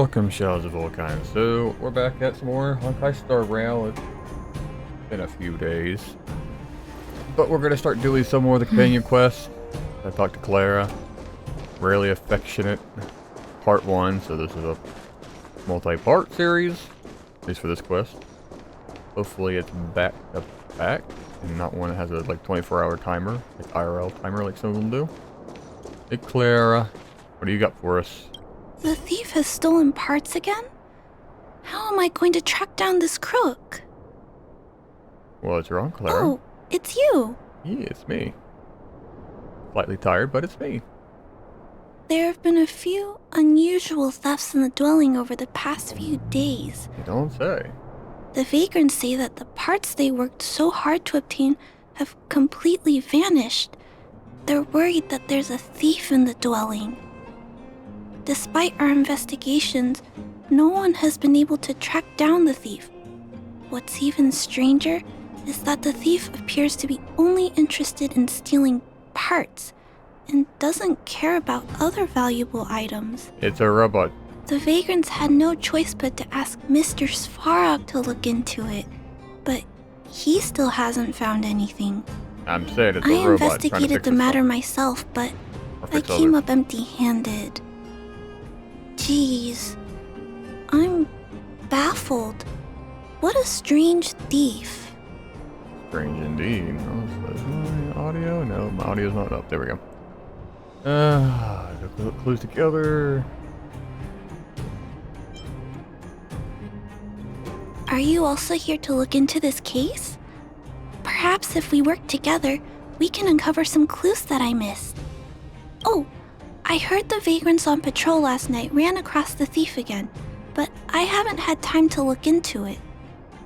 Welcome, Shells of all kinds. So, we're back at some more Honkai Star Rail. It's been a few days. But we're going to start doing some more of the companion quests. I talked to Clara. Rarely Affectionate. Part 1, so this is a multi-part series. At least for this quest. Hopefully it's back to back. And not one that has a like 24-hour timer. Like IRL timer like some of them do. Hey Clara, what do you got for us? The thief has stolen parts again? How am I going to track down this crook? Well, it's wrong, Clara. Oh, it's you. Yeah, it's me. Slightly tired, but it's me. There have been a few unusual thefts in the dwelling over the past few days. You don't say. The vagrants say that the parts they worked so hard to obtain have completely vanished. They're worried that there's a thief in the dwelling. Despite our investigations, no one has been able to track down the thief. What's even stranger is that the thief appears to be only interested in stealing parts and doesn't care about other valuable items. It's a robot. The vagrants had no choice but to ask Mr. Svarog to look into it, but he still hasn't found anything. I'm saying it's a I robot. investigated the matter myself, but I came up empty-handed. Jeez, I'm baffled. What a strange thief. Strange indeed. Oh, so my audio? No, my audio's not up. There we go. Put clues together. Are you also here to look into this case? Perhaps if we work together, we can uncover some clues that I missed. Oh, I heard the vagrants on patrol last night ran across the thief again, but I haven't had time to look into it.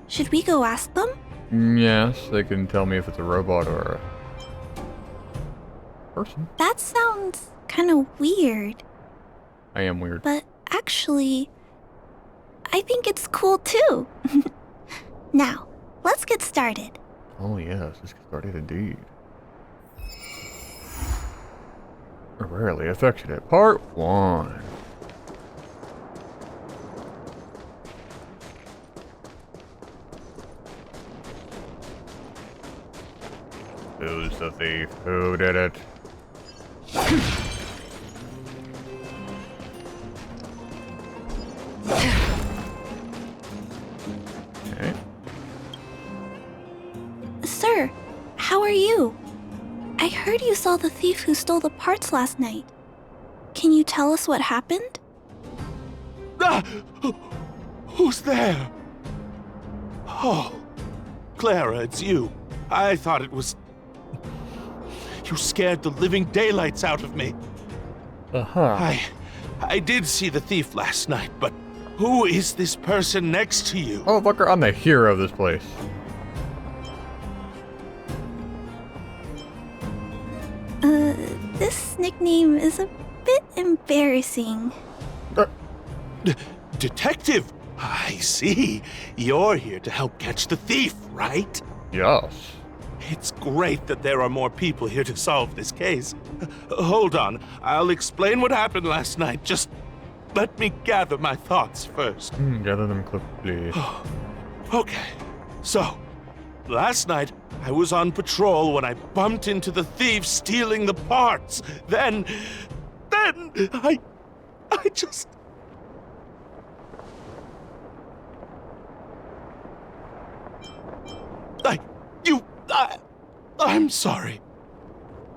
Should we go ask them? Yes, they can tell me if it's a robot or a person. That sounds kind of weird. I am weird. But actually, I think it's cool too. Now, let's get started. Oh yes, let's get started indeed. Rarely Affectionate, Part 1. Who's the thief? Who did it? Okay. Sir, how are you? I heard you saw the thief who stole the parts last night. Can you tell us what happened? Ah! Who's there? Oh, Clara, it's you. I thought it was... You scared the living daylights out of me. Uh-huh. I did see the thief last night, but who is this person next to you? Oh, fucker, I'm the hero of this place. This nickname is a bit embarrassing. Detective! I see. You're here to help catch the thief, right? Yes. It's great that there are more people here to solve this case. Hold on, I'll explain what happened last night. Just let me gather my thoughts first. Gather them quickly. Okay, so, last night I was on patrol when I bumped into the thief stealing the parts. Then I just... I'm sorry.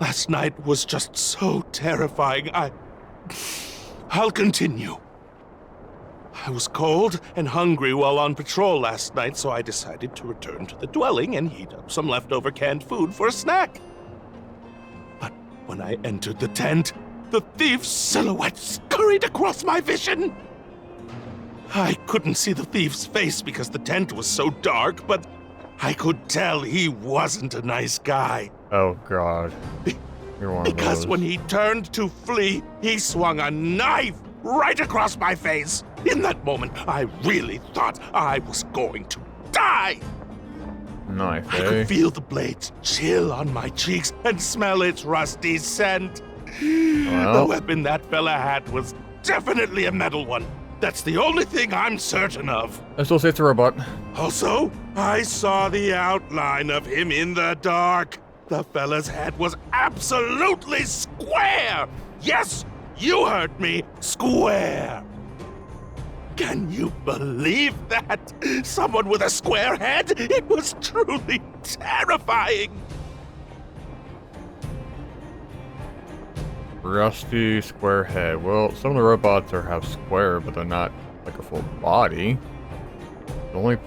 Last night was just so terrifying. I'll continue. I was cold and hungry while on patrol last night, so I decided to return to the dwelling and heat up some leftover canned food for a snack. But when I entered the tent, the thief's silhouette scurried across my vision. I couldn't see the thief's face because the tent was so dark, but I could tell he wasn't a nice guy. Oh, God. You're one of Because those. when he turned to flee, he swung a knife right across my face. In that moment, I really thought I was going to die. Knife, I eh? could feel the blades chill on my cheeks and smell its rusty scent. The Well. weapon that fella had was definitely a metal one. That's the only thing I'm certain of. I still say it's a robot. Also, I saw the outline of him in the dark. The fella's head was absolutely square! Yes, you heard me, square! Can you believe that? Someone with a square head? It was truly terrifying! Rusty square head. Well, some of the robots have square, but they're not like a full body. The only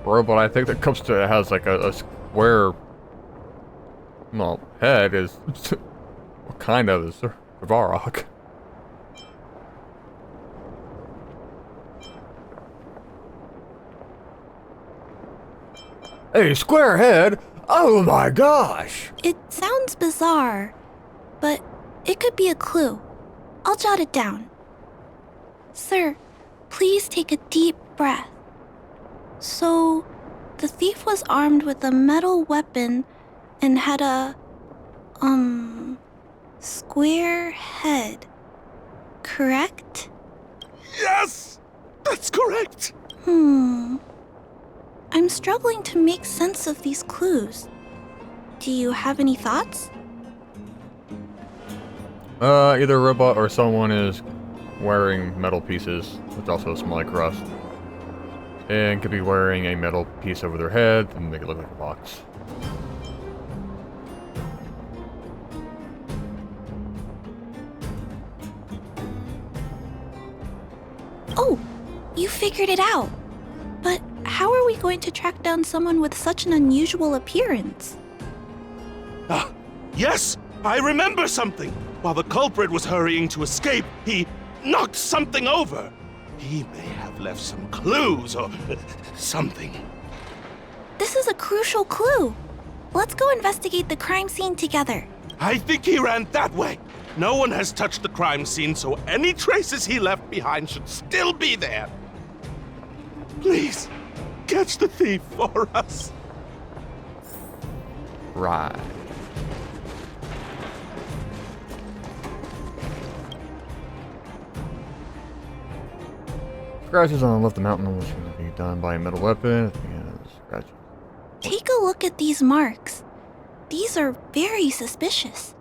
robot I think that comes to it has like a square, well, head is what kind of is Varrock. Hey, square head! Oh my gosh! It sounds bizarre, but it could be a clue. I'll jot it down. Sir, please take a deep breath. So, the thief was armed with a metal weapon and had a, square head. Correct? Yes! That's correct! I'm struggling to make sense of these clues. Do you have any thoughts? Either a robot or someone is wearing metal pieces, which also smell like rust. And could be wearing a metal piece over their head and make it look like a box. Oh, you figured it out. But how are we going to track down someone with such an unusual appearance? Ah, yes! I remember something! While the culprit was hurrying to escape, he knocked something over. He may have left some clues or something. This is a crucial clue. Let's go investigate the crime scene together. I think he ran that way. No one has touched the crime scene, so any traces he left behind should still be there. Please, catch the thief for us. Right. Scratches on the left of the mountain, which can be done by a metal weapon. At the end of the scratches. Take a look at these marks. These are very suspicious.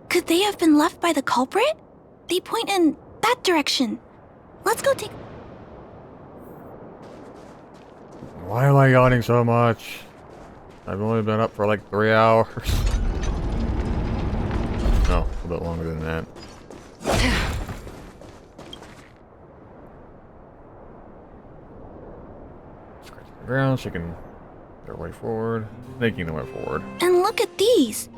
Could they have been left by the culprit? They point in that direction. Let's go take... Why am I yawning so much? I've only been up for like 3 hours. No, a bit longer than that. Scratching the ground, shaking their way forward, making their way forward. And look at these.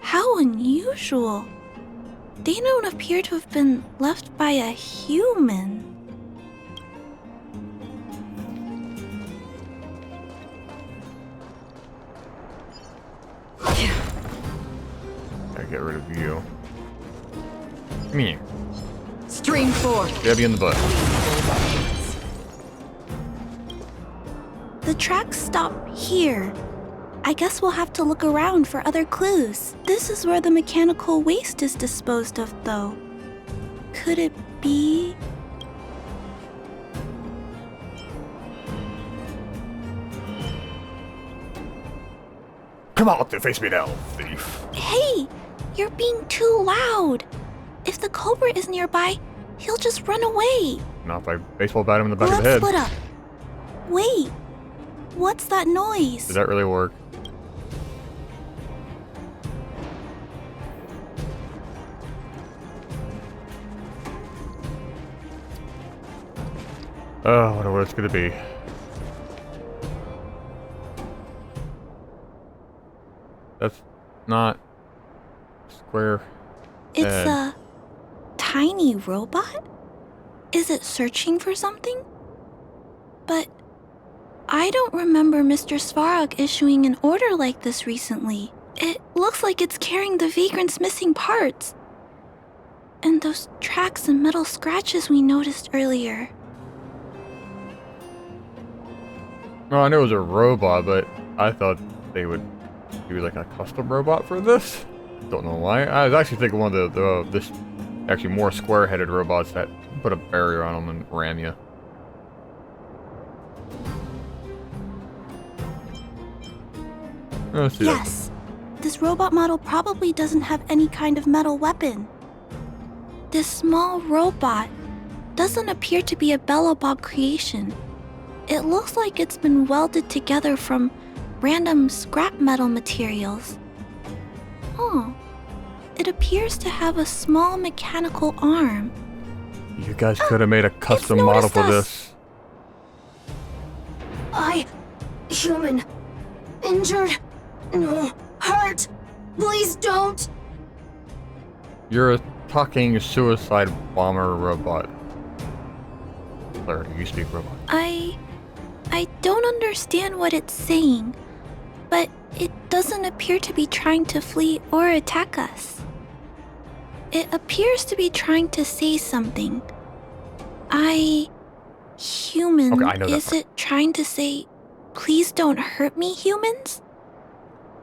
How unusual. They don't appear to have been left by a human. Gotta get rid of you. Come here. Stream forth. Stab you in the butt. The tracks stop here. I guess we'll have to look around for other clues. This is where the mechanical waste is disposed of, though. Could it be... Come on, face me now, thief. Hey! You're being too loud! If the culprit is nearby, he'll just run away. Not if I baseball bat him in the back of the Let's head. split up. Wait. What's that noise? Did that really work? Oh, I wonder what it's gonna be. That's not square. It's head. a tiny robot? Is it searching for something? But I don't remember Mr. Svarog issuing an order like this recently. It looks like it's carrying the vagrant's missing parts. And those tracks and metal scratches we noticed earlier. No, I knew it was a robot, but I thought they would do like a custom robot for this. Don't know why. I was actually thinking one of this actually more square-headed robots that put a barrier on them and ram you. Let's see that. Yes, this robot model probably doesn't have any kind of metal weapon. This small robot doesn't appear to be a Belobog creation. It looks like it's been welded together from random scrap metal materials. Oh, it appears to have a small mechanical arm. You guys could have made a custom it's model for noticed this. Human, injured, no, hurt. Please don't. You're a talking suicide bomber robot. Clara, you speak robot. I don't understand what it's saying, but it doesn't appear to be trying to flee or attack us. It appears to be trying to say something. Human, Okay, I know that is part. it trying to say, please don't hurt me, humans?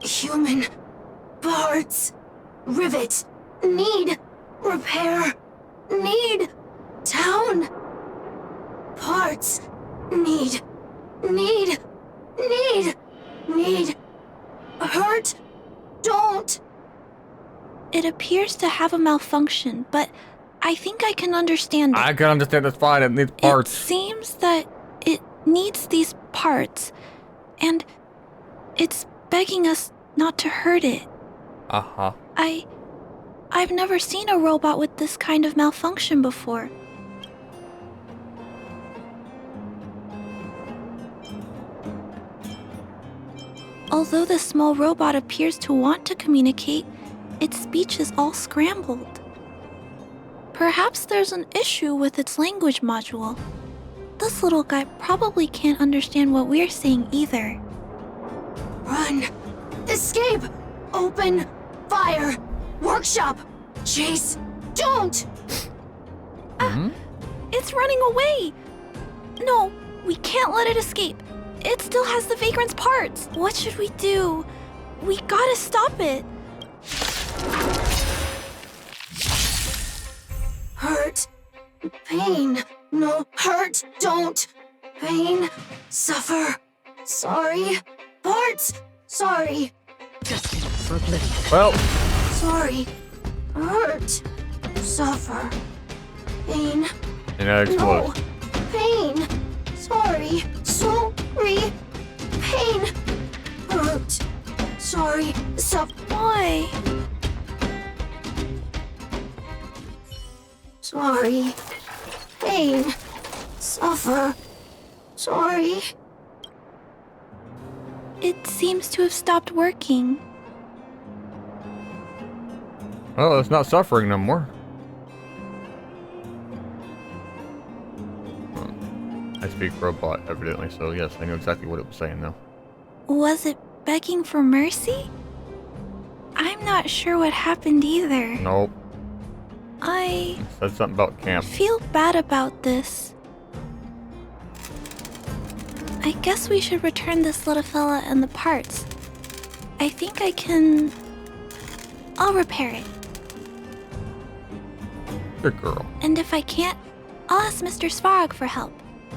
Human, parts, rivet, need, repair, need, town, parts, need, hurt, don't. It appears to have a malfunction, but I think I can understand it. I can understand it's fine. It needs It parts. seems that it needs these parts, and it's begging us not to hurt it. Uh-huh. I've never seen a robot with this kind of malfunction before. Although the small robot appears to want to communicate, its speech is all scrambled. Perhaps there's an issue with its language module. This little guy probably can't understand what we're saying either. Run! Escape! Open! Fire! Workshop! Chase! Don't! It's running away! No, we can't let it escape. It still has the Vagrant's parts. What should we do? We gotta stop it. Hurt. Pain. No, hurt. Don't. Pain. Suffer. Sorry. Parts. Sorry. Destined for oblivion. Well, Sorry. Hurt. Suffer. Pain. and that No. explodes. Pain. Sorry. Sorry. Pain. Hurt. Sorry. Why? Sorry. Pain. Suffer. Sorry. It seems to have stopped working. Well, it's not suffering no more. I speak robot, evidently, so yes, I knew exactly what it was saying now. Was it begging for mercy? I'm not sure what happened either. Nope. I It said something about camp. feel bad about this. I guess we should return this little fella and the parts. I think I can... I'll repair it. Good girl. And if I can't, I'll ask Mr. Svarog for help.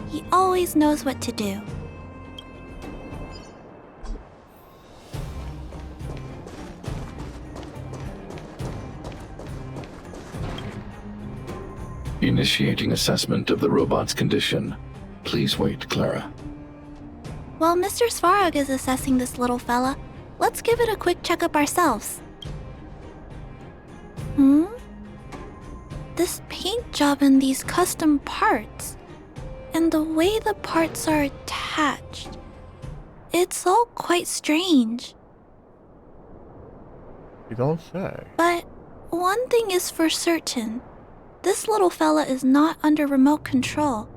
He always knows what to do. Initiating assessment of the robot's condition. Please wait, Clara. While Mr. Svarog is assessing this little fella, let's give it a quick checkup ourselves. This paint job and these custom parts, and the way the parts are attached, it's all quite strange. You don't say. But one thing is for certain. This little fella is not under remote control.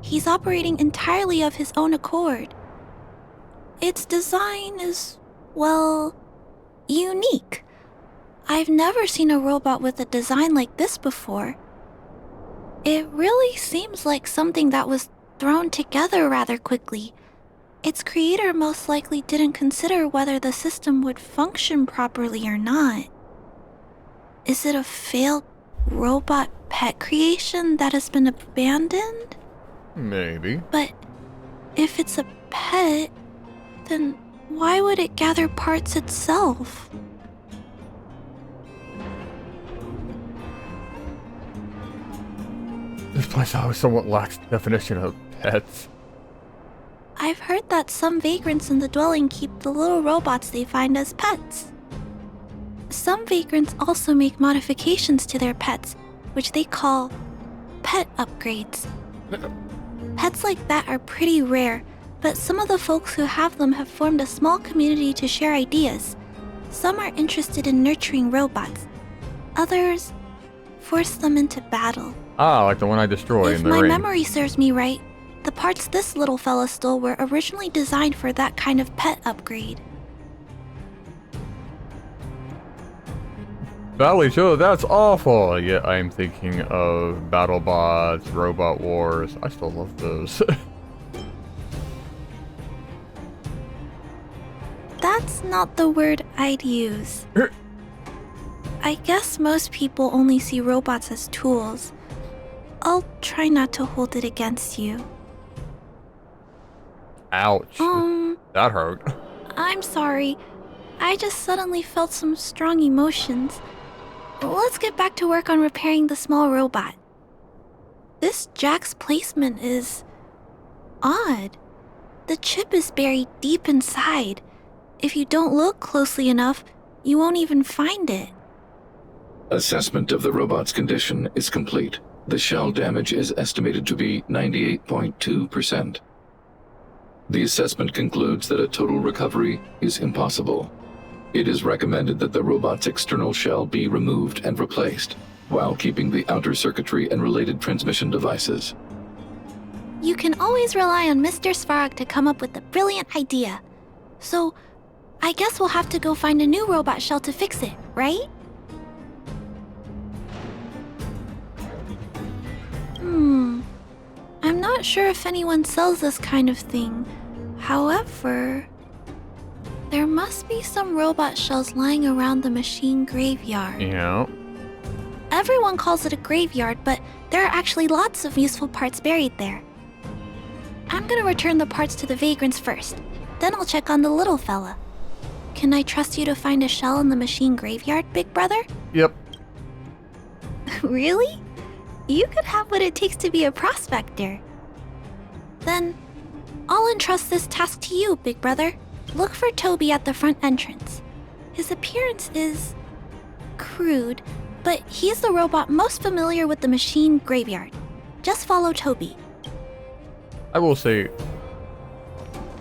He's operating entirely of his own accord. Its design is, well, unique. I've never seen a robot with a design like this before. It really seems like something that was thrown together rather quickly. Its creator most likely didn't consider whether the system would function properly or not. Is it a failed robot pet creation that has been abandoned? Maybe. But if it's a pet, then why would it gather parts itself? This place always somewhat lacks definition of pets. I've heard that some vagrants in the dwelling keep the little robots they find as pets. Some vagrants also make modifications to their pets, which they call pet upgrades. Pets like that are pretty rare, but some of the folks who have them have formed a small community to share ideas. Some are interested in nurturing robots. Others force them into battle. Ah, like the one I destroyed If in the my ring. memory serves me right, the parts this little fella stole were originally designed for that kind of pet upgrade. Valley Show, that's awful! Yeah, I'm thinking of BattleBots, Robot Wars. I still love those. That's not the word I'd use. I guess most people only see robots as tools. I'll try not to hold it against you. Ouch. That hurt. I'm sorry. I just suddenly felt some strong emotions. Let's get back to work on repairing the small robot. This jack's placement is odd. The chip is buried deep inside. If you don't look closely enough, you won't even find it. Assessment of the robot's condition is complete. The shell damage is estimated to be 98.2%. The assessment concludes that a total recovery is impossible. It is recommended that the robot's external shell be removed and replaced, while keeping the outer circuitry and related transmission devices. You can always rely on Mr. Svarog to come up with a brilliant idea. So, I guess we'll have to go find a new robot shell to fix it, right? I'm not sure if anyone sells this kind of thing. However, there must be some robot shells lying around the machine graveyard. Yeah. Everyone calls it a graveyard, but there are actually lots of useful parts buried there. I'm gonna return the parts to the vagrants first. Then I'll check on the little fella. Can I trust you to find a shell in the machine graveyard, big brother? Yep. Really? You could have what it takes to be a prospector. Then, I'll entrust this task to you, big brother. Look for Toby at the front entrance. His appearance is crude, but he's the robot most familiar with the machine graveyard. Just follow Toby. I will say,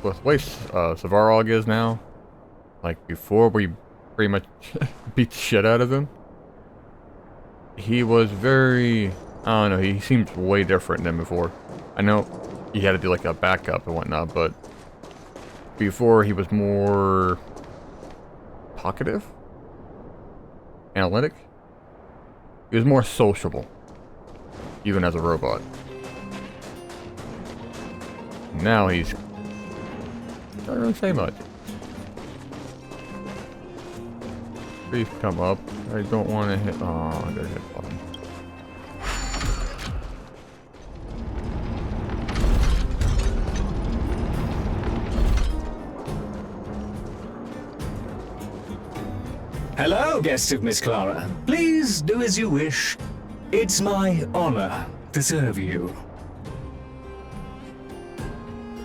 with the way Svarog is now, like before we pretty much beat the shit out of him, he was very, I don't know, he seemed way different than before. I know he had to do like a backup and whatnot, but before he was more talkative, analytic. He was more sociable, even as a robot. Now he's not really say much. Please come up. I don't want to hit. Oh, I gotta hit button. Hello, guests of Miss Clara. Please do as you wish. It's my honor to serve you.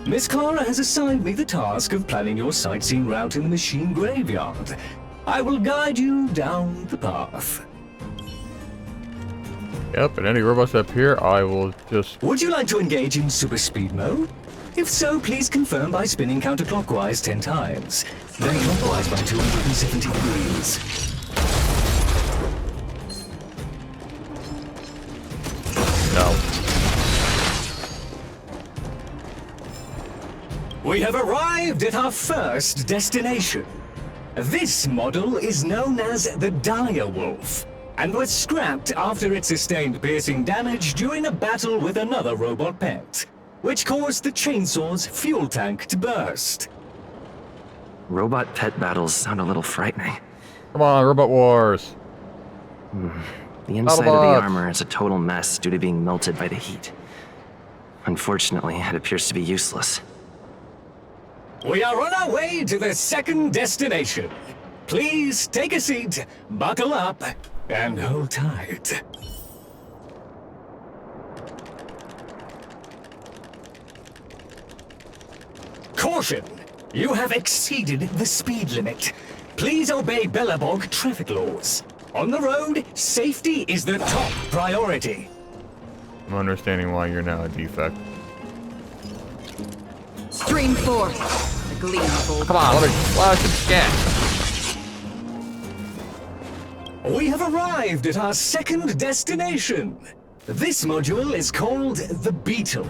Miss Clara has assigned me the task of planning your sightseeing route in the machine graveyard. I will guide you down the path. Yep, and any robots up here, I will just... Would you like to engage in super speed mode? If so, please confirm by spinning counterclockwise 10 times. Then clockwise by 270 degrees. No. We have arrived at our first destination. This model is known as the Dire Wolf, and was scrapped after it sustained piercing damage during a battle with another robot pet, which caused the chainsaw's fuel tank to burst. Robot pet battles sound a little frightening. Come on, Robot Wars. The inside of the Autobots. armor is a total mess due to being melted by the heat. Unfortunately, it appears to be useless. We are on our way to the second destination. Please take a seat, buckle up, and hold tight. Caution! You have exceeded the speed limit. Please obey Bellabog traffic laws. On the road, safety is the top priority. I'm understanding why you're now a defect. Stream forth. The gleam of old. Come on, let me flash some gas. We have arrived at our second destination. This module is called the Beetle,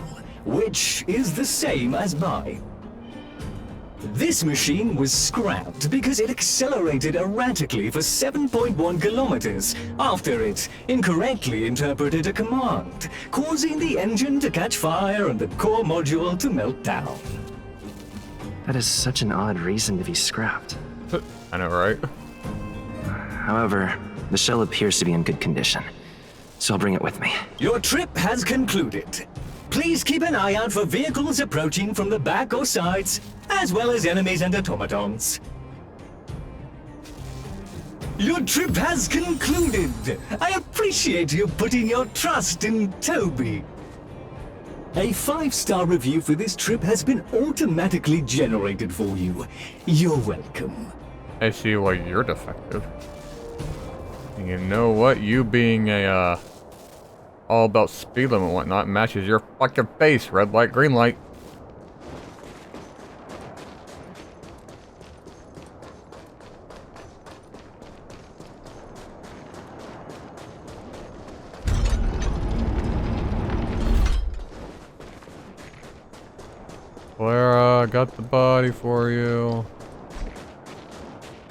which is the same as mine. This machine was scrapped because it accelerated erratically for 7.1 kilometers after it incorrectly interpreted a command, causing the engine to catch fire and the core module to melt down. That is such an odd reason to be scrapped. I know, right? However, the shell appears to be in good condition, so I'll bring it with me. Your trip has concluded. Please keep an eye out for vehicles approaching from the back or sides, as well as enemies and automatons. Your trip has concluded. I appreciate you putting your trust in Toby. A 5-star review for this trip has been automatically generated for you. You're welcome. I see why you're defective. You know what? You being a, all about speed limit and whatnot matches your fucking face. Red light, green light. Clara, got the body for you.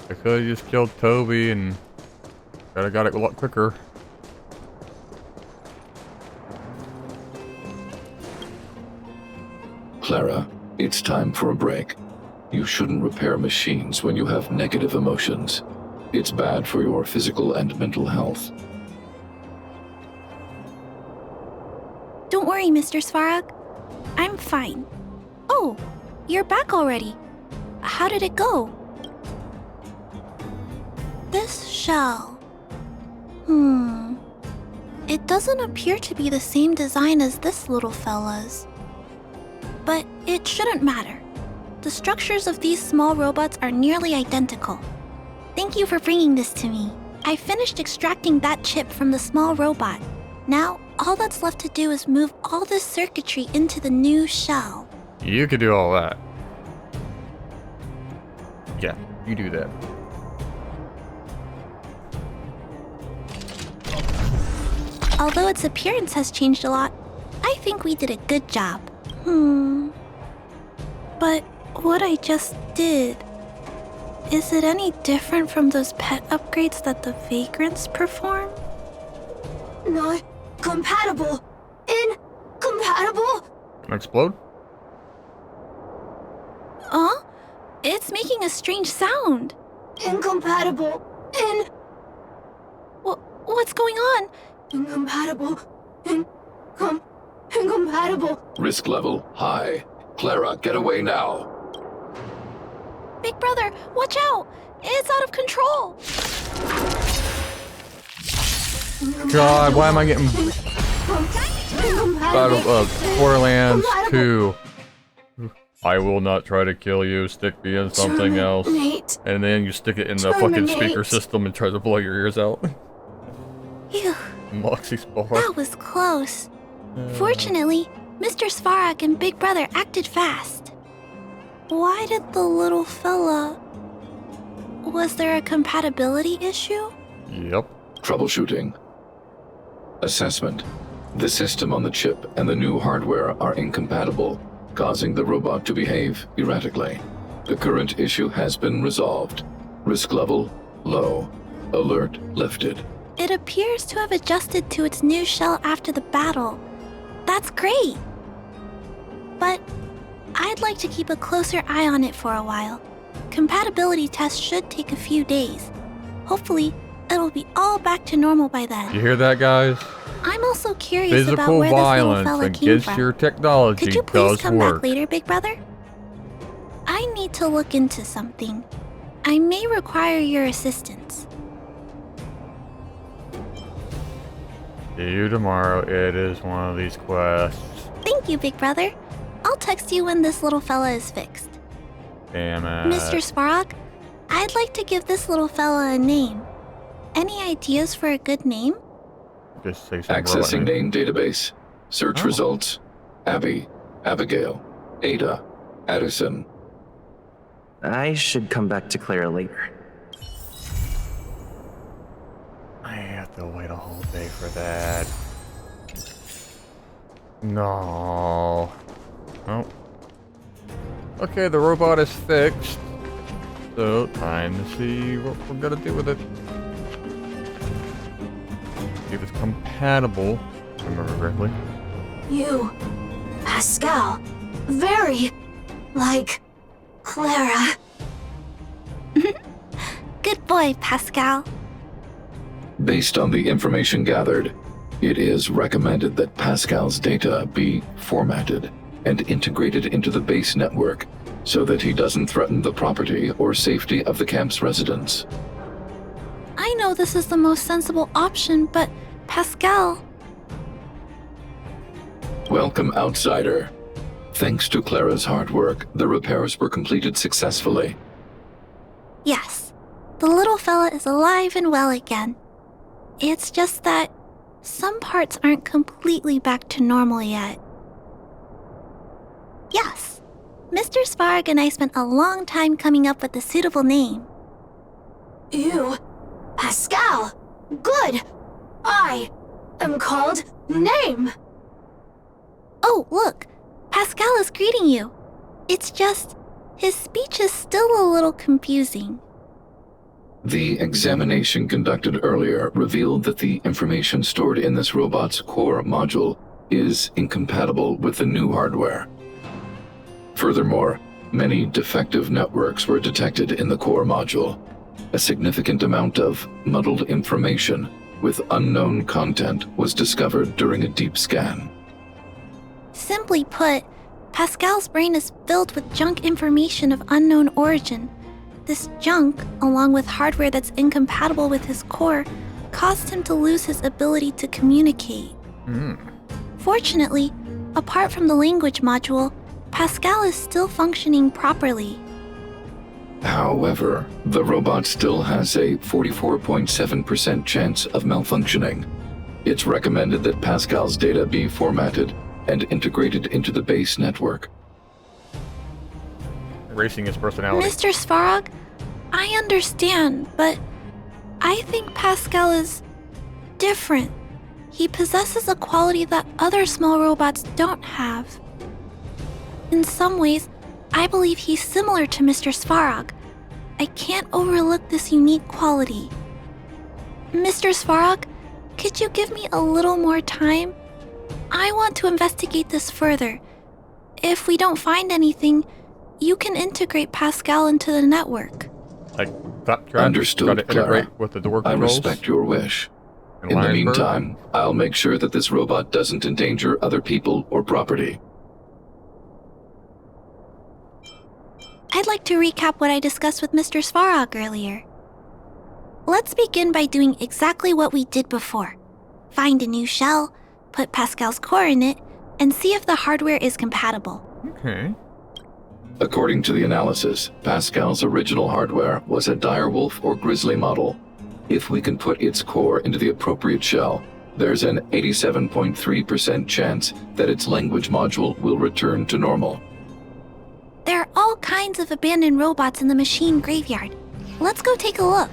I could've just killed Toby and could've got it a lot quicker. Clara, it's time for a break. You shouldn't repair machines when you have negative emotions. It's bad for your physical and mental health. Don't worry, Mr. Svarog. I'm fine. Oh, you're back already. How did it go? This shell. It doesn't appear to be the same design as this little fella's. But it shouldn't matter. The structures of these small robots are nearly identical. Thank you for bringing this to me. I finished extracting that chip from the small robot. Now, all that's left to do is move all this circuitry into the new shell. You could do all that. Yeah, you do that. Although its appearance has changed a lot, I think we did a good job. But what I just did, is it any different from those pet upgrades that the Vagrants perform? Not compatible. Incompatible. Explode? Huh? It's making a strange sound. Incompatible. What's going on? Incompatible. Incompatible. Risk level high. Clara, get away now. Big brother, watch out! It's out of control! God, why am I getting out of Borderlands 2? I will not try to kill you, stick me in something else. Terminate. And then you stick it in the fucking speaker system and try to blow your ears out. Phew, Moxie's bar. that was close. Fortunately, Mr. Svarog and Big Brother acted fast. Why did the little fella... Was there a compatibility issue? Yep. Troubleshooting. Assessment. The system on the chip and the new hardware are incompatible, causing the robot to behave erratically. The current issue has been resolved. Risk level low. Alert lifted. It appears to have adjusted to its new shell after the battle. That's great! But I'd like to keep a closer eye on it for a while. Compatibility tests should take a few days. Hopefully, it'll be all back to normal by then. You hear that, guys? I'm also curious about Physical where this little violence fella came against from. your technology Could you please does come work. back later, Big Brother? I need to look into something. I may require your assistance. See you tomorrow. It is one of these quests. Thank you, Big Brother. I'll text you when this little fella is fixed. Damn it. Mr. Svarog, I'd like to give this little fella a name. Any ideas for a good name? Just say some Accessing robot name database. Search Oh. results. Abby, Abigail, Ada, Addison. I should come back to Clara later. I have to wait a whole day for that. No. Oh. Okay, the robot is fixed. So, time to see what we're gonna do with it. See if it's compatible, if I remember correctly. You, Pascal, very like Clara. Good boy, Pascal. Based on the information gathered, it is recommended that Pascal's data be formatted and integrated into the base network so that he doesn't threaten the property or safety of the camp's residents. I know this is the most sensible option, but Pascal... Welcome, outsider. Thanks to Clara's hard work, the repairs were completed successfully. Yes, the little fella is alive and well again. It's just that some parts aren't completely back to normal yet. Yes, Mr. Svarog and I spent a long time coming up with a suitable name. You, Pascal, good. I am called Name. Oh, look, Pascal is greeting you. It's just, his speech is still a little confusing. The examination conducted earlier revealed that the information stored in this robot's core module is incompatible with the new hardware. Furthermore, many defective networks were detected in the core module. A significant amount of muddled information with unknown content was discovered during a deep scan. Simply put, Pascal's brain is filled with junk information of unknown origin. This junk, along with hardware that's incompatible with his core, caused him to lose his ability to communicate. Fortunately, apart from the language module, Pascal is still functioning properly. However, the robot still has a 44.7% chance of malfunctioning. It's recommended that Pascal's data be formatted and integrated into the base network. Erasing his personality. Mr. Svarog, I understand, but I think Pascal is different. He possesses a quality that other small robots don't have. In some ways, I believe he's similar to Mr. Svarog. I can't overlook this unique quality. Mr. Svarog, could you give me a little more time? I want to investigate this further. If we don't find anything, you can integrate Pascal into the network. Like, try Understood, to integrate Clara. with the door I controls. respect your wish. And In the Lionsburg. meantime, I'll make sure that this robot doesn't endanger other people or property. I'd like to recap what I discussed with Mr. Svarog earlier. Let's begin by doing exactly what we did before. Find a new shell, put Pascal's core in it, and see if the hardware is compatible. Okay. According to the analysis, Pascal's original hardware was a direwolf or grizzly model. If we can put its core into the appropriate shell, there's an 87.3% chance that its language module will return to normal. There are all kinds of abandoned robots in the machine graveyard. Let's go take a look.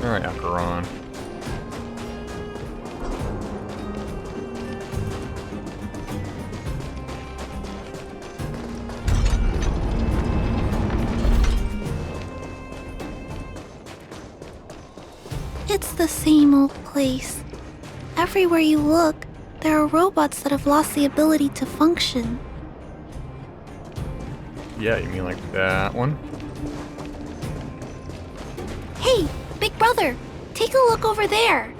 Alright, Acheron. It's the same old place. Everywhere you look, there are robots that have lost the ability to function. Yeah, you mean like that one? Hey, big brother, take a look over there.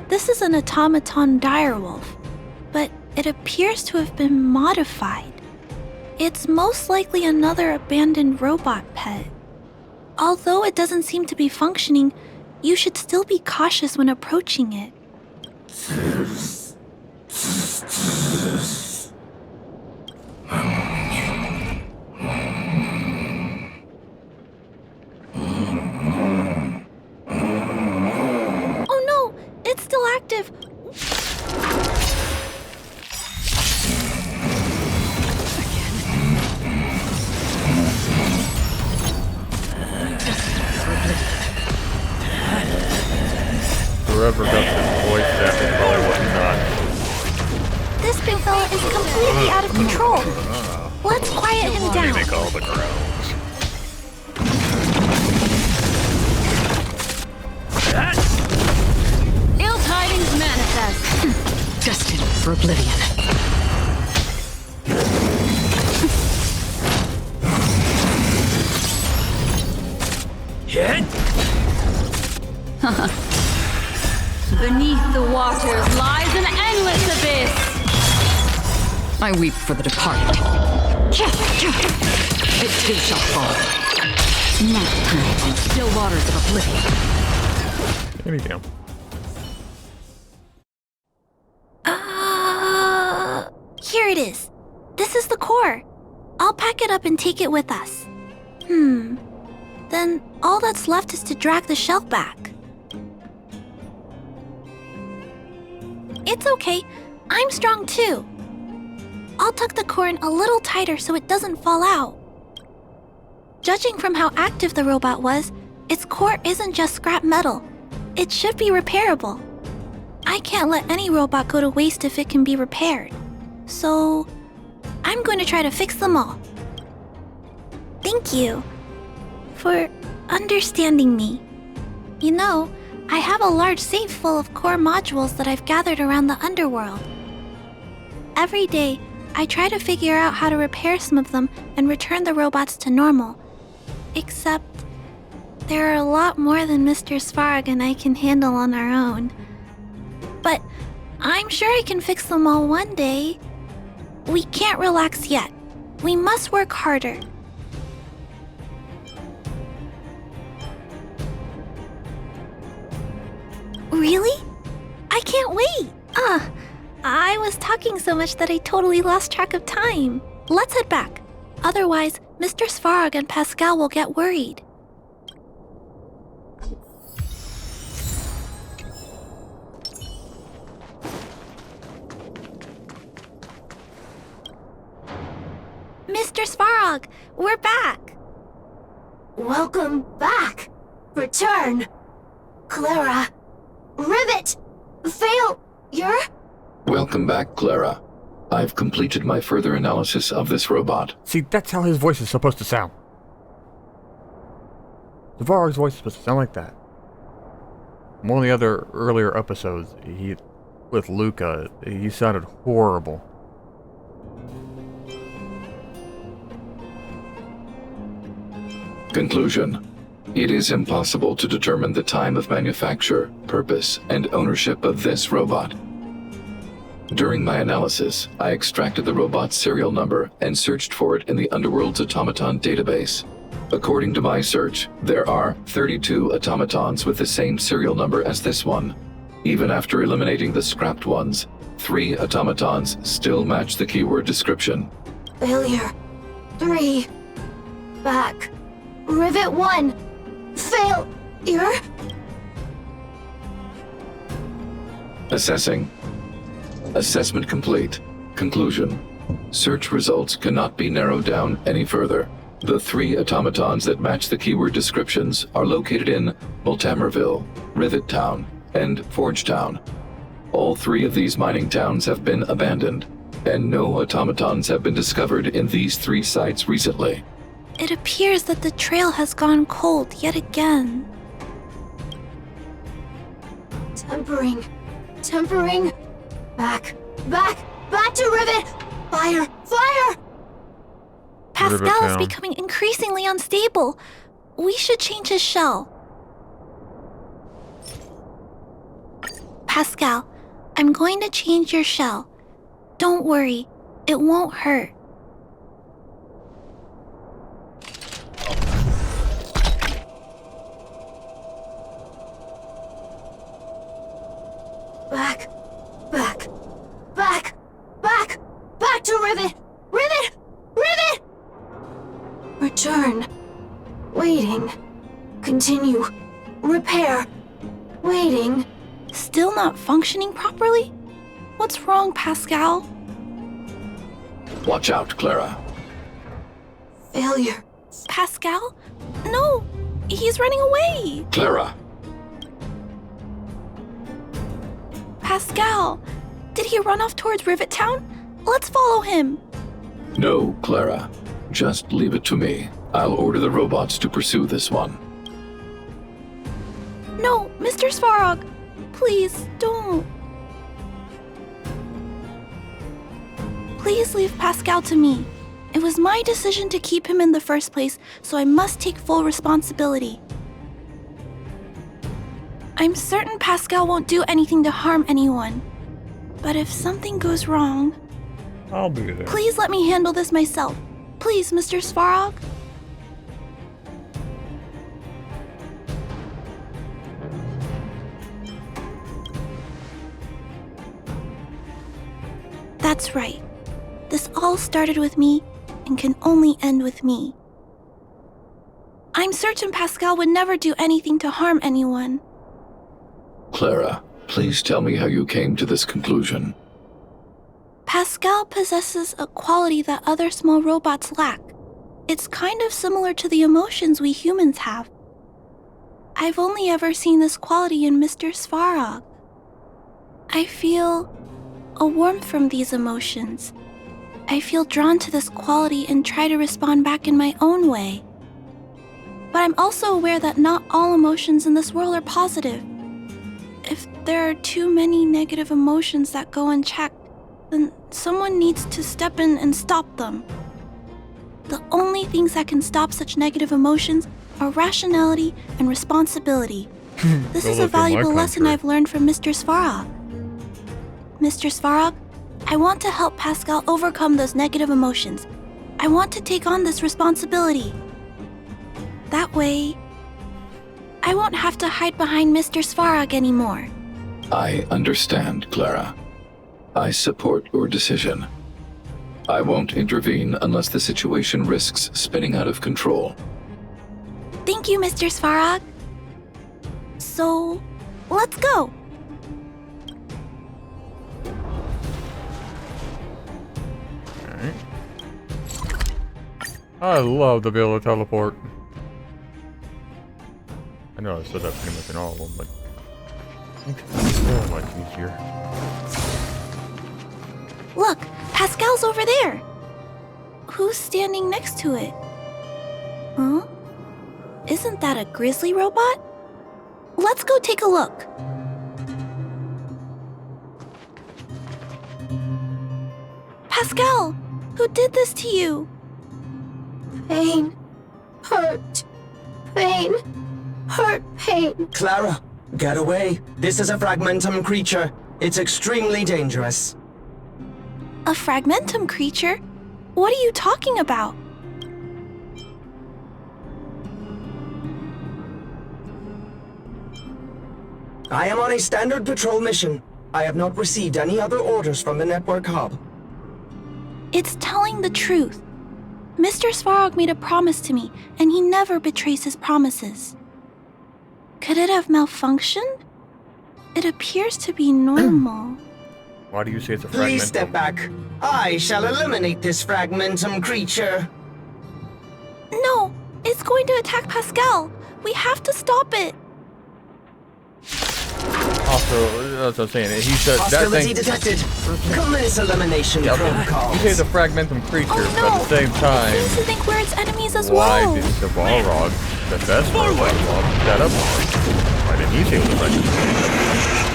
This is an automaton direwolf, but it appears to have been modified. It's most likely another abandoned robot pet. Although it doesn't seem to be functioning, you should still be cautious when approaching it. Oh no, it's still active. Whoever got this voice acting probably wasn't nuts. This big fella is completely out of control. Let's quiet him down. Make all the groans. Ill tidings manifest. Destined for oblivion. Beneath the waters lies an endless abyss. I weep for the departed. It too shall fall. Nap time in still waters of oblivion. There we go. Here it is. This is the core. I'll pack it up and take it with us. Then all that's left is to drag the shell back. It's okay. I'm strong too. I'll tuck the core in a little tighter so it doesn't fall out. Judging from how active the robot was, its core isn't just scrap metal. It should be repairable. I can't let any robot go to waste if it can be repaired. So, I'm going to try to fix them all. Thank you for understanding me. You know, I have a large safe full of core modules that I've gathered around the underworld. Every day, I try to figure out how to repair some of them and return the robots to normal. Except, there are a lot more than Mr. Svarg and I can handle on our own. But I'm sure I can fix them all one day. We can't relax yet. We must work harder. Really? I can't wait! I was talking so much that I totally lost track of time. Let's head back. Otherwise, Mr. Svarg and Pascal will get worried. Mr. Svarg, we're back! Welcome back. Return. Clara. Rivet! Failure? Welcome back, Clara. I've completed my further analysis of this robot. See, that's how his voice is supposed to sound. Svarg's voice is supposed to sound like that. In one of the other earlier episodes, with Luca, he sounded horrible. Conclusion. It is impossible to determine the time of manufacture, purpose, and ownership of this robot. During my analysis, I extracted the robot's serial number and searched for it in the Underworld's automaton database. According to my search, there are 32 automatons with the same serial number as this one. Even after eliminating the scrapped ones, 3 automatons still match the keyword description. Failure. 3. Back. Rivet 1. Failure? Assessing. Assessment complete. Conclusion. Search results cannot be narrowed down any further. The 3 automatons that match the keyword descriptions are located in Multamerville, Rivet Town, and Forge Town. All 3 of these mining towns have been abandoned, and no automatons have been discovered in these 3 sites recently. It appears that the trail has gone cold yet again. Tempering. Tempering. Back to Rivet! Fire! Pascal is down. becoming increasingly unstable. We should change his shell. Pascal, I'm going to change your shell. Don't worry, it won't hurt. Back to Rivet! Return. Waiting. Continue. Repair. Waiting. Still not functioning properly? What's wrong, Pascal? Watch out, Clara. Failure. Pascal? No! He's running away! Clara! Pascal! Did he run off towards Rivet Town? Let's follow him! No, Clara. Just leave it to me. I'll order the robots to pursue this one. No, Mr. Svarog! Please, don't. Please leave Pascal to me. It was my decision to keep him in the first place, so I must take full responsibility. I'm certain Pascal won't do anything to harm anyone. But if something goes wrong... I'll be there. Please let me handle this myself. Please, Mr. Svarog. That's right. This all started with me and can only end with me. I'm certain Pascal would never do anything to harm anyone. Clara, please tell me how you came to this conclusion. Pascal possesses a quality that other small robots lack. It's kind of similar to the emotions we humans have. I've only ever seen this quality in Mr. Svarog. I feel a warmth from these emotions. I feel drawn to this quality and try to respond back in my own way. But I'm also aware that not all emotions in this world are positive. If there are too many negative emotions that go unchecked, then someone needs to step in and stop them. The only things that can stop such negative emotions are rationality and responsibility. This is a valuable lesson I've learned from Mr. Svarog. Mr. Svarog, I want to help Pascal overcome those negative emotions. I want to take on this responsibility. That way, I won't have to hide behind Mr. Svarog anymore. I understand, Clara. I support your decision. I won't intervene unless the situation risks spinning out of control. Thank you, Mr. Svarog. So, let's go. Alright. I love to be able to teleport. I know I said that pretty much in all of them, but it's so much easier. Look, Pascal's over there. Who's standing next to it? Huh? Isn't that a grizzly robot? Let's go take a look. Pascal, who did this to you? Pain. Hurt. Pain. Hurt. Pain. Clara, get away. This is a fragmentum creature. It's extremely dangerous. A fragmentum creature? What are you talking about? I am on a standard patrol mission. I have not received any other orders from the network hub. It's telling the truth. Mr. Svarog made a promise to me, and he never betrays his promises. Could it have malfunctioned? It appears to be normal. Why do you say it's a fragment? Please step back. I shall eliminate this fragmentum creature. No, it's going to attack Pascal. We have to stop it. Also, that's what I'm saying. He said that Hostility thing. detected. Commence elimination protocol. You say it's a fragmentum creature, Oh but no! at the same time, It seems to think we're its enemies as why well. did the Balrog, the best robot, set up? Why didn't he say it was a fragmentum?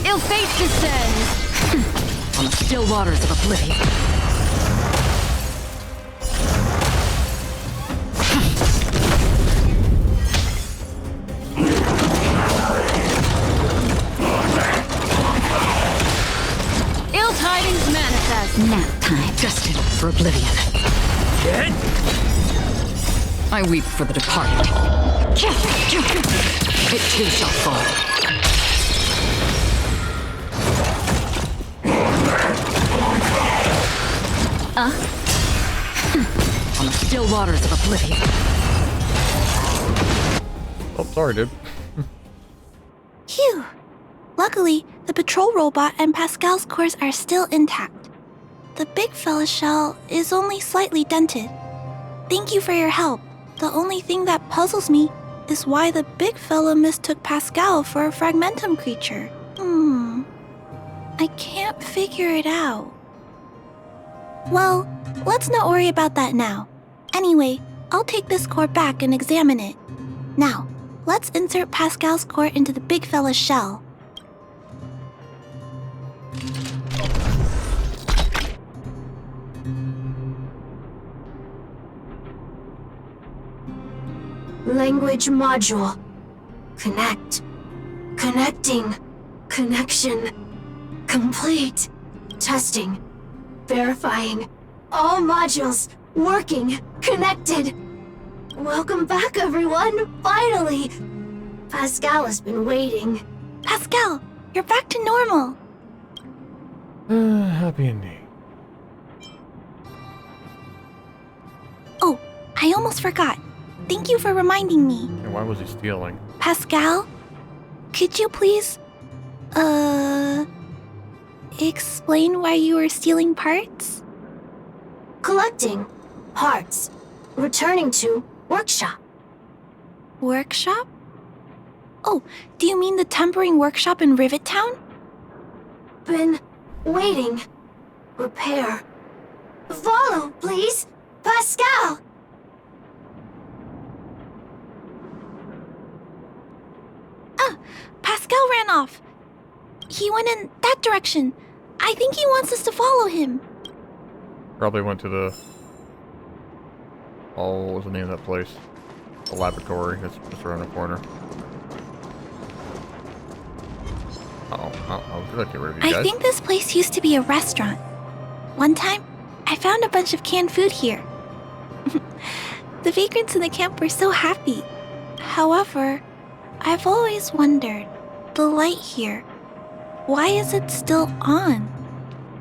Ill fate descends! On the still waters of oblivion. Ill tidings manifest. Nap time. Destined for oblivion. I weep for the departed. It too shall fall. On the still waters of oblivion. Oh, sorry, dude. Phew. Luckily, the patrol robot and Pascal's cores are still intact. The big fella's shell is only slightly dented. Thank you for your help. The only thing that puzzles me is why the big fella mistook Pascal for a fragmentum creature. I can't figure it out. Well, let's not worry about that now. Anyway, I'll take this core back and examine it. Now, let's insert Pascal's core into the big fella's shell. Language module. Connect. Connecting. Connection. Complete. Testing. Verifying. All modules working. Connected. Welcome back, everyone. Finally. Pascal has been waiting. Pascal, you're back to normal. Happy ending. Oh, I almost forgot. Thank you for reminding me. And why was he stealing? Pascal, could you please, explain why you were stealing parts? Collecting. Parts. Returning to workshop. Workshop? Oh, do you mean the tempering workshop in Rivet Town? Been waiting. Repair. Follow, please. Pascal! Pascal ran off. He went in that direction. I think he wants us to follow him. Probably went to the... Oh, what was the name of that place? The laboratory. That's just around the corner. I was gonna get rid of you guys. I think this place used to be a restaurant. One time, I found a bunch of canned food here. The vagrants in the camp were so happy. However, I've always wondered, the light here, why is it still on?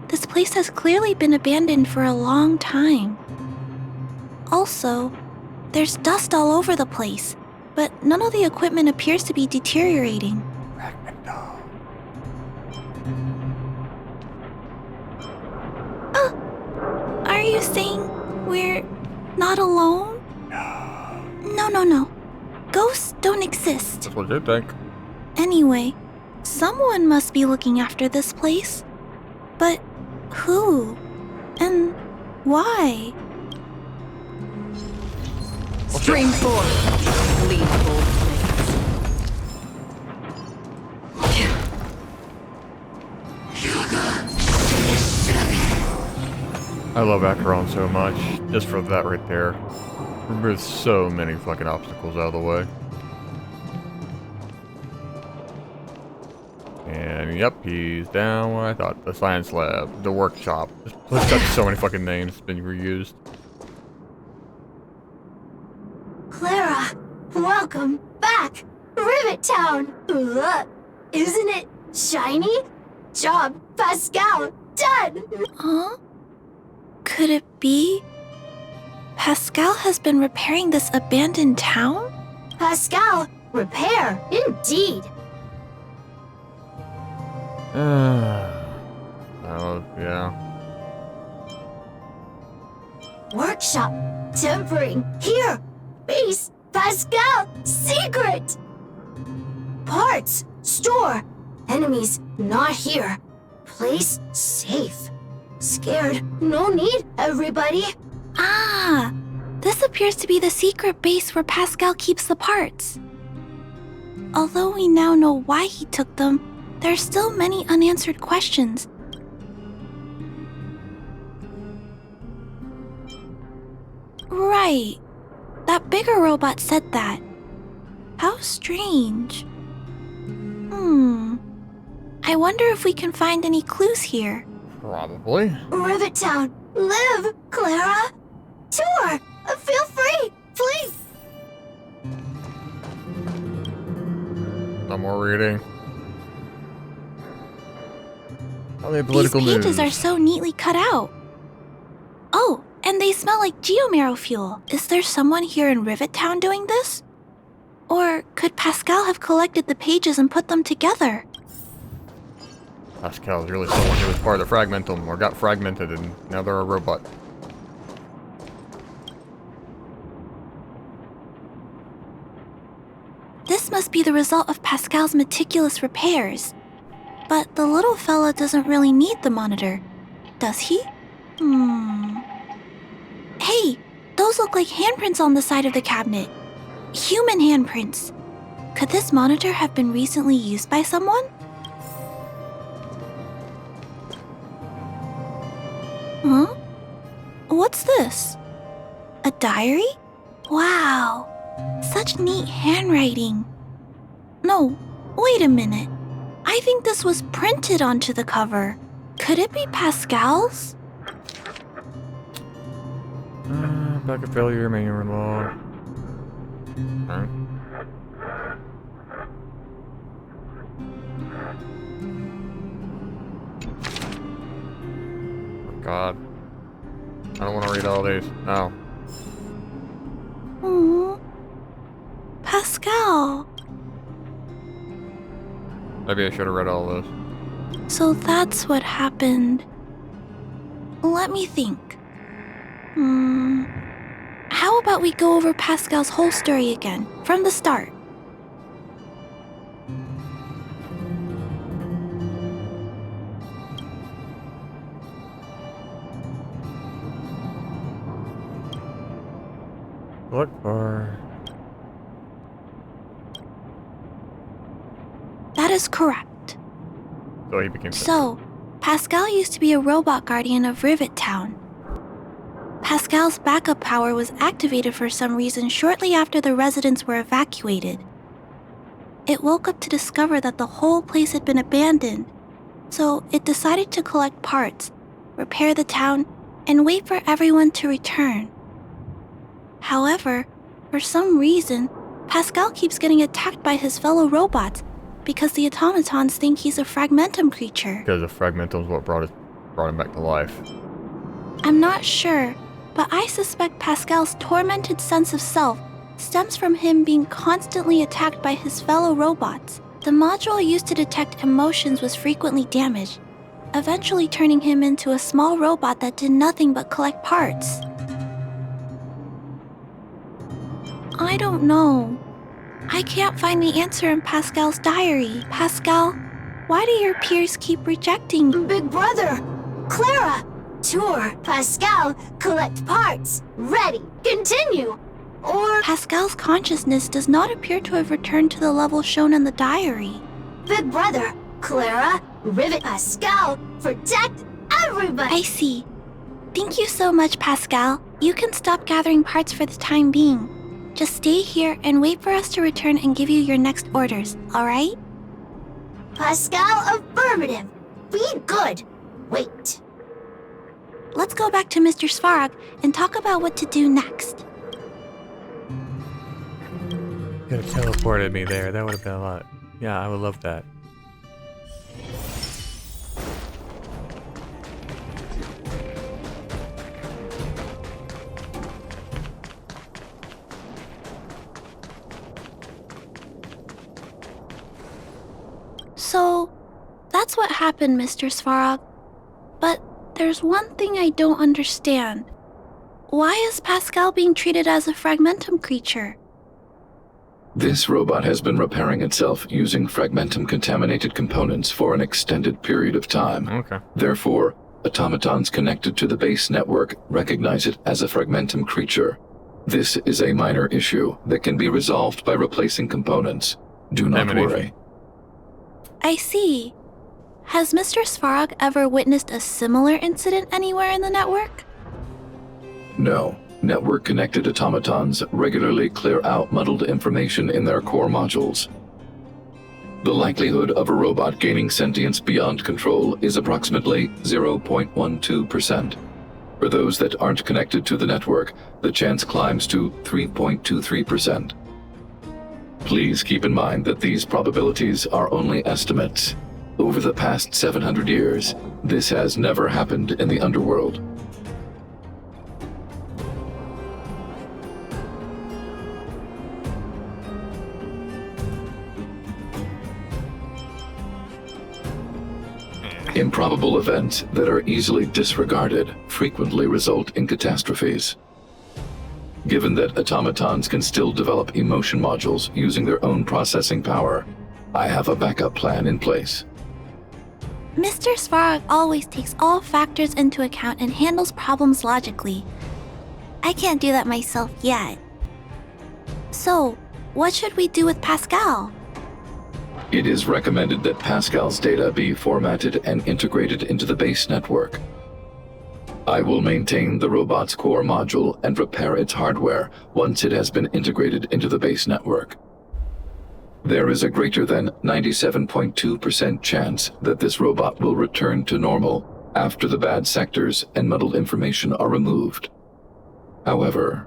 This place has clearly been abandoned for a long time. Also, there's dust all over the place, but none of the equipment appears to be deteriorating. Are you saying we're not alone? No. Ghosts don't exist. That's what you think. Anyway, someone must be looking after this place. But who? And why? Stream forth. Lead bold I love Acheron so much. Just for that right there. Removes so many fucking obstacles out of the way. And yep, he's down where I thought. The science lab, the workshop. There's got so many fucking names been reused. Clara, welcome back. Rivet Town. Look, isn't it shiny? Job, Pascal, done. Huh? Could it be? Pascal has been repairing this abandoned town? Pascal, repair, indeed. Oh, yeah. Workshop, tempering, here. Base, Pascal, secret. Parts, store. Enemies, not here. Place, safe. Scared, no need, everybody. Ah, this appears to be the secret base where Pascal keeps the parts. Although we now know why he took them, There are still many unanswered questions. Right. That bigger robot said that. How strange. I wonder if we can find any clues here. Probably. Rivet Town. Live, Clara. Tour. Feel free. Please. No more reading. All the political These pages news. are so neatly cut out. Oh, and they smell like geomarrow fuel. Is there someone here in Rivet Town doing this? Or could Pascal have collected the pages and put them together? Pascal's really someone who was part of the Fragmentum, or got fragmented, and now they're a robot. This must be the result of Pascal's meticulous repairs. But the little fella doesn't really need the monitor, does he? Hey, those look like handprints on the side of the cabinet. Human handprints. Could this monitor have been recently used by someone? Huh? What's this? A diary? Wow, such neat handwriting. No, wait a minute. I think this was printed onto the cover. Could it be Pascal's? Backup failure, manual log. Alright. Oh God. I don't want to read all these. No. Pascal. Maybe I should have read all this. So that's what happened. Let me think. How about we go over Pascal's whole story again, from the start? Look for... That is correct. So he became... So, Pascal used to be a robot guardian of Rivet Town. Pascal's backup power was activated for some reason shortly after the residents were evacuated. It woke up to discover that the whole place had been abandoned, so it decided to collect parts, repair the town, and wait for everyone to return. However, for some reason, Pascal keeps getting attacked by his fellow robots because the automatons think he's a Fragmentum creature. Because the Fragmentum is what brought him back to life. I'm not sure, but I suspect Pascal's tormented sense of self stems from him being constantly attacked by his fellow robots. The module used to detect emotions was frequently damaged, eventually turning him into a small robot that did nothing but collect parts. I don't know. I can't find the answer in Pascal's diary. Pascal, why do your peers keep rejecting? Big brother. Clara. Tour. Pascal. Collect parts. Ready. Continue. Or... Pascal's consciousness does not appear to have returned to the level shown in the diary. Big brother. Clara. Rivet. Pascal. Protect everybody. I see. Thank you so much, Pascal. You can stop gathering parts for the time being. Just stay here and wait for us to return and give you your next orders, alright? Pascal, affirmative. Be good. Wait. Let's go back to Mr. Svarog and talk about what to do next. You could have teleported me there. That would have been a lot. Yeah, I would love that. So, that's what happened, Mr. Svarog. But there's one thing I don't understand. Why is Pascal being treated as a Fragmentum creature? This robot has been repairing itself using Fragmentum-contaminated components for an extended period of time. Okay. Therefore, automatons connected to the base network recognize it as a Fragmentum creature. This is a minor issue that can be resolved by replacing components. Do not worry. I see. Has Mr. Svarog ever witnessed a similar incident anywhere in the network? No. Network-connected automatons regularly clear out muddled information in their core modules. The likelihood of a robot gaining sentience beyond control is approximately 0.12%. For those that aren't connected to the network, the chance climbs to 3.23%. Please keep in mind that these probabilities are only estimates. Over the past 700 years, this has never happened in the underworld. Improbable events that are easily disregarded frequently result in catastrophes. Given that automatons can still develop emotion modules using their own processing power, I have a backup plan in place. Mr. Svarog always takes all factors into account and handles problems logically. I can't do that myself yet. So, what should we do with Pascal? It is recommended that Pascal's data be formatted and integrated into the base network. I will maintain the robot's core module and repair its hardware once it has been integrated into the base network. There is a greater than 97.2% chance that this robot will return to normal after the bad sectors and muddled information are removed. However,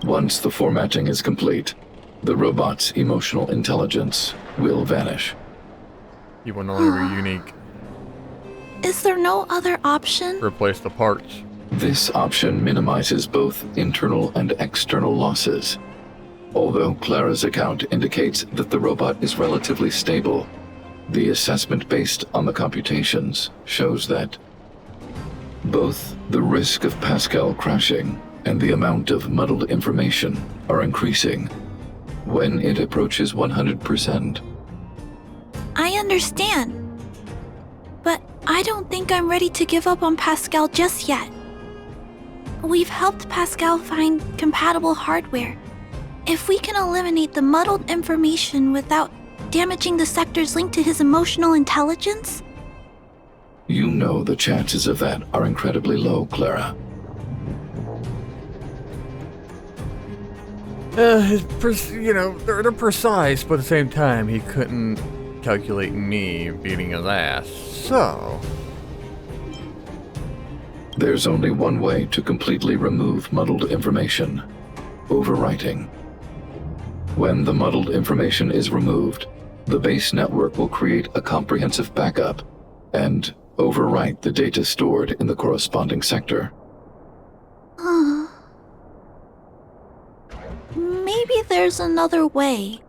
once the formatting is complete, the robot's emotional intelligence will vanish. You will no longer be unique. Is there no other option? Replace the parts. This option minimizes both internal and external losses. Although Clara's account indicates that the robot is relatively stable, the assessment based on the computations shows that both the risk of Pascal crashing and the amount of muddled information are increasing when it approaches 100%. I understand. But I don't think I'm ready to give up on Pascal just yet. We've helped Pascal find compatible hardware. If we can eliminate the muddled information without damaging the sectors linked to his emotional intelligence? You know the chances of that are incredibly low, Clara. They're precise, but at the same time, he couldn't calculate me beating his ass. So, there's only one way to completely remove muddled information: overwriting. When the muddled information is removed, the base network will create a comprehensive backup and overwrite the data stored in the corresponding sector. Maybe there's another way.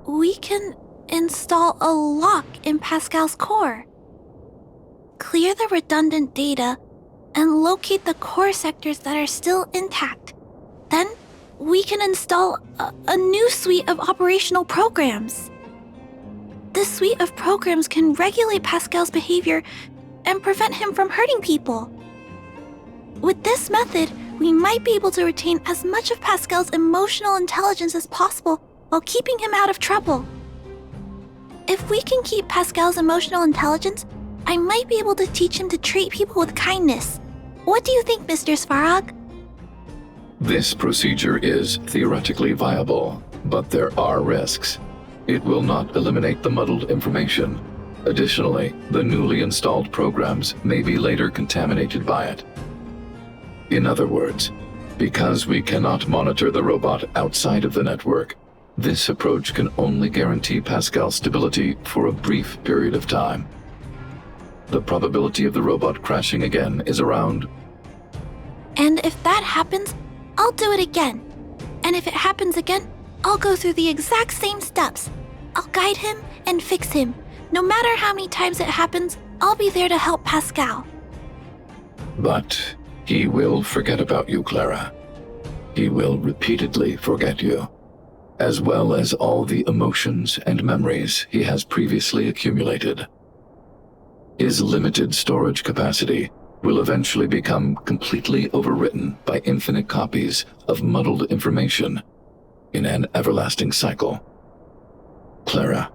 We can install a lock in Pascal's core. Clear the redundant data and locate the core sectors that are still intact. Then we can install a new suite of operational programs. This suite of programs can regulate Pascal's behavior and prevent him from hurting people. With this method, we might be able to retain as much of Pascal's emotional intelligence as possible while keeping him out of trouble. If we can keep Pascal's emotional intelligence, I might be able to teach him to treat people with kindness. What do you think, Mr. Svarog? This procedure is theoretically viable, but there are risks. It will not eliminate the muddled information. Additionally, the newly installed programs may be later contaminated by it. In other words, because we cannot monitor the robot outside of the network, this approach can only guarantee Pascal's stability for a brief period of time. The probability of the robot crashing again is around. And if that happens, I'll do it again. And if it happens again, I'll go through the exact same steps. I'll guide him and fix him. No matter how many times it happens, I'll be there to help Pascal. But he will forget about you, Clara. He will repeatedly forget you, as well as all the emotions and memories he has previously accumulated. His limited storage capacity will eventually become completely overwritten by infinite copies of muddled information in an everlasting cycle. Clara,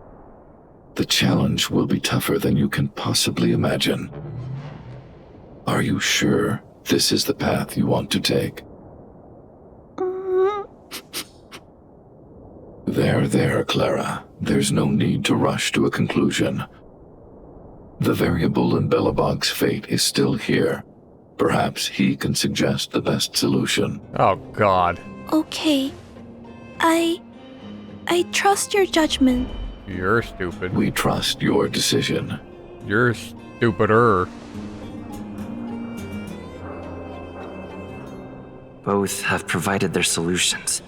the challenge will be tougher than you can possibly imagine. Are you sure this is the path you want to take? There, Clara. There's no need to rush to a conclusion. The variable in Belobog's fate is still here. Perhaps he can suggest the best solution. Oh, God. Okay. I trust your judgment. You're stupid. We trust your decision. You're stupider. Both have provided their solutions.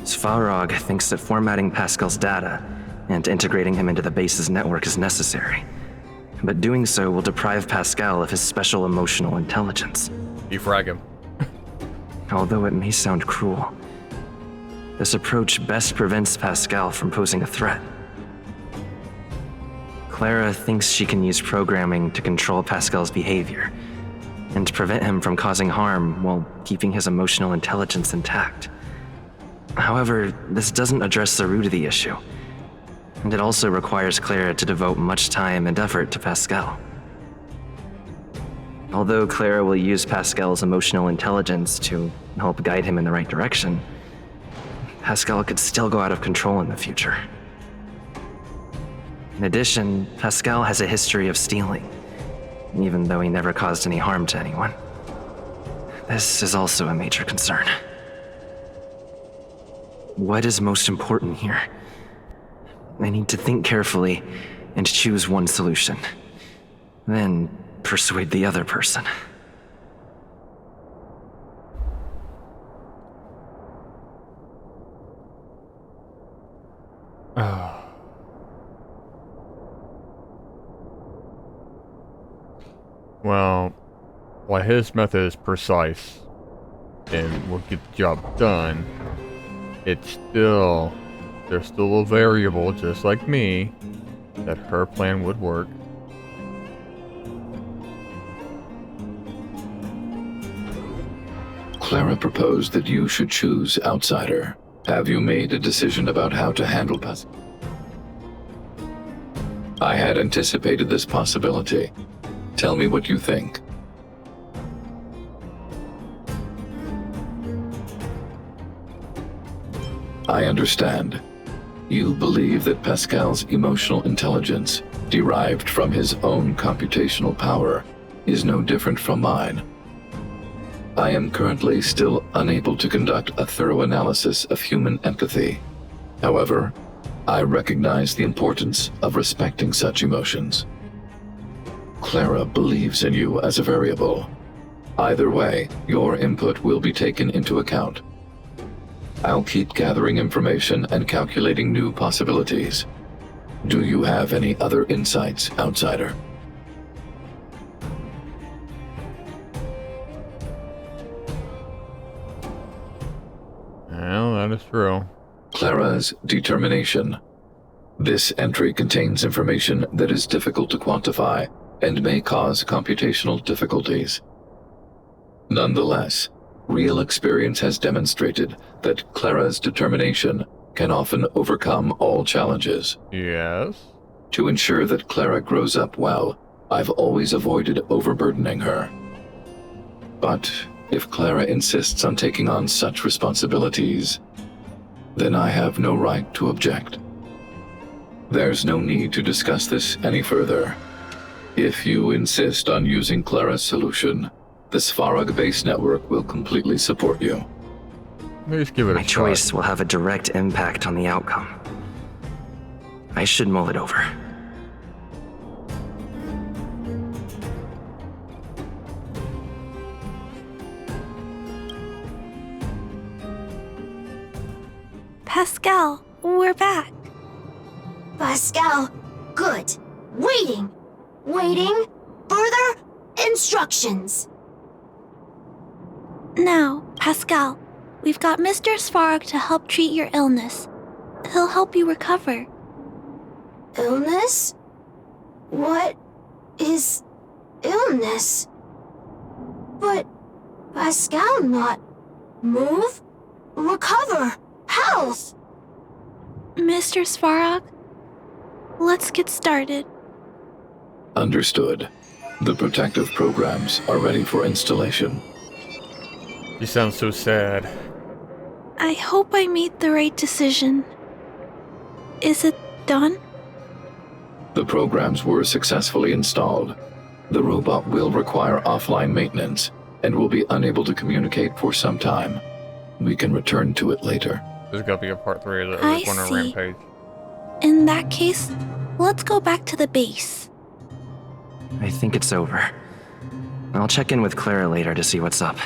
Svarog thinks that formatting Pascal's data and integrating him into the base's network is necessary. But doing so will deprive Pascal of his special emotional intelligence. Defrag him. Although it may sound cruel, this approach best prevents Pascal from posing a threat. Clara thinks she can use programming to control Pascal's behavior and prevent him from causing harm while keeping his emotional intelligence intact. However, this doesn't address the root of the issue, and it also requires Clara to devote much time and effort to Pascal. Although Clara will use Pascal's emotional intelligence to help guide him in the right direction, Pascal could still go out of control in the future. In addition, Pascal has a history of stealing, even though he never caused any harm to anyone. This is also a major concern. What is most important here? I need to think carefully and choose one solution. Then persuade the other person. Well, while his method is precise and will get the job done, there's still a variable, just like me, that her plan would work. Clara proposed that you should choose outsider. Have you made a decision about how to handle Pascal? I had anticipated this possibility. Tell me what you think. I understand. You believe that Pascal's emotional intelligence, derived from his own computational power, is no different from mine. I am currently still unable to conduct a thorough analysis of human empathy. However, I recognize the importance of respecting such emotions. Clara believes in you as a variable. Either way, your input will be taken into account. I'll keep gathering information and calculating new possibilities. Do you have any other insights, outsider? Well, that is true. Clara's determination. This entry contains information that is difficult to quantify and may cause computational difficulties. Nonetheless, real experience has demonstrated that Clara's determination can often overcome all challenges. Yes? To ensure that Clara grows up well, I've always avoided overburdening her. But if Clara insists on taking on such responsibilities, then I have no right to object. There's no need to discuss this any further. If you insist on using Clara's solution, the Svarog base network will completely support you. Let's give it a My shot. choice will have a direct impact on the outcome. I should mull it over. Pascal, we're back. Pascal, good. Waiting. Further instructions. Now, Pascal, we've got Mr. Svarog to help treat your illness. He'll help you recover. Illness? What is illness. But Pascal not move, recover, health. Mr. Svarog, let's get started. Understood. The protective programs are ready for installation. You sound so sad. I hope I made the right decision. Is it done? The programs were successfully installed. The robot will require offline maintenance and will be unable to communicate for some time. We can return to it later. There's gotta be a part 3 of I this one on see. Rampage. In that case, let's go back to the base. I think it's over. I'll check in with Clara later to see what's up.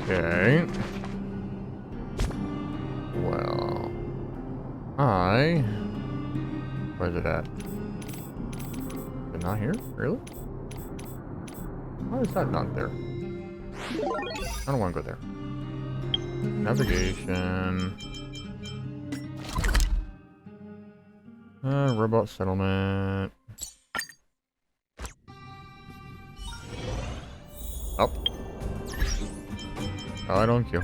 Okay. Well, where's it at? Is it not here? Really? Why is that not there? I don't want to go there. Navigation. Robot settlement. Up. I don't care.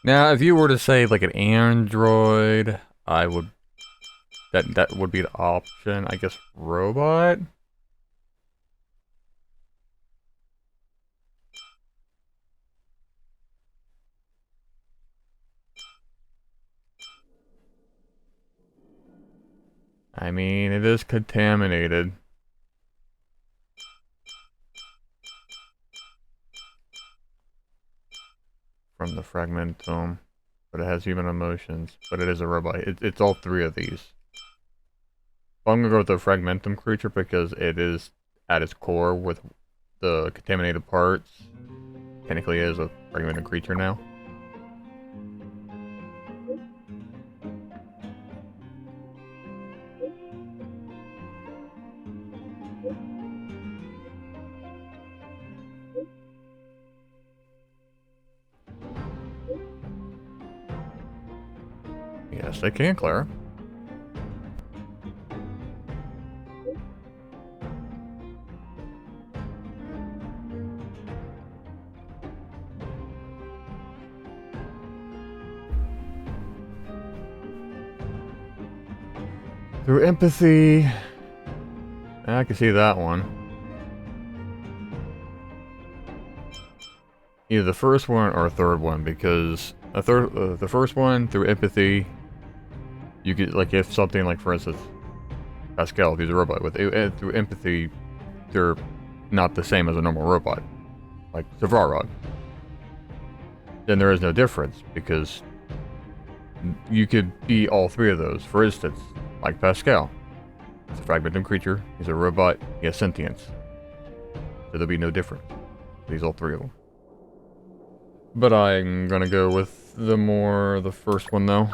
Now, if you were to say like an android, I would that would be the option. I guess robot. I mean, it is contaminated. From the fragmentum, but it has human emotions, but it is a robot. It's all 3 of these. I'm gonna go with the fragmentum creature because it is at its core with the contaminated parts. Technically is a fragmented creature now. Yes, they can, Clara. Through empathy. I can see that one. Either the first one or third one, because the first one through empathy, you could, like, if something like, for instance, Pascal, who's a robot, with through empathy, they're not the same as a normal robot, like Svarog. Then there is no difference because you could be all 3 of those. For instance, like Pascal, he's a fragmentum creature, he's a robot, he has sentience, so there'll be no difference. He's all 3 of them. But I'm gonna go with the first one though.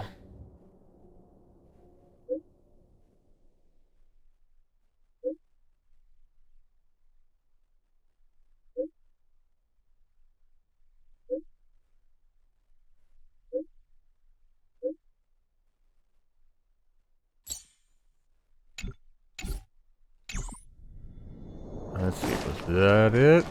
Let's see, was that it?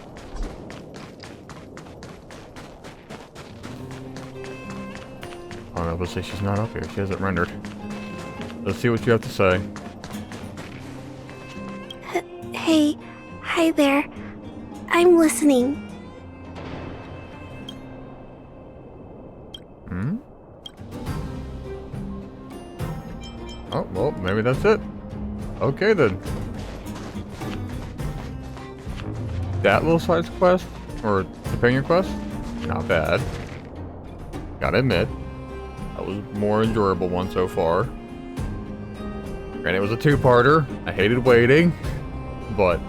Oh no, let's say she's not up here. She hasn't rendered. Let's see what you have to say. Hey, hi there. I'm listening. Hmm? Oh, well, maybe that's it. Okay then. that little side quest, or companion quest, not bad. Gotta admit, that was a more enjoyable one so far. Granted, it was a two-parter. I hated waiting, but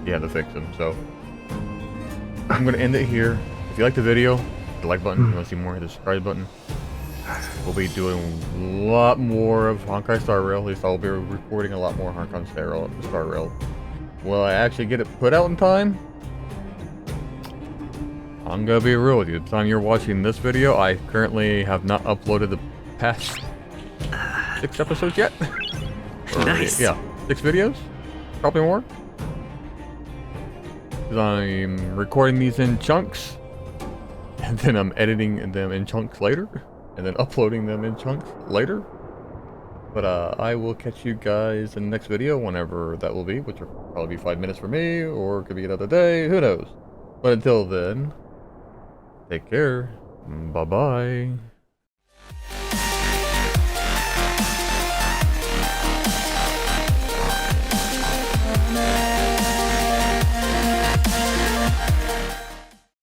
you had to fix them, so. I'm gonna end it here. If you like the video, hit the like button. If you want to see more, hit the subscribe button. We'll be doing a lot more of Honkai Star Rail. At least I'll be recording a lot more Honkai Star Rail. Will I actually get it put out in time? I'm gonna be real with you. The time you're watching this video, I currently have not uploaded the past 6 episodes yet. Nice. Yeah, 6 videos? Probably more. Because I'm recording these in chunks, and then I'm editing them in chunks later, and then uploading them in chunks later. But I will catch you guys in the next video, whenever that will be, which will probably be 5 minutes for me, or it could be another day, who knows. But until then, take care, bye-bye.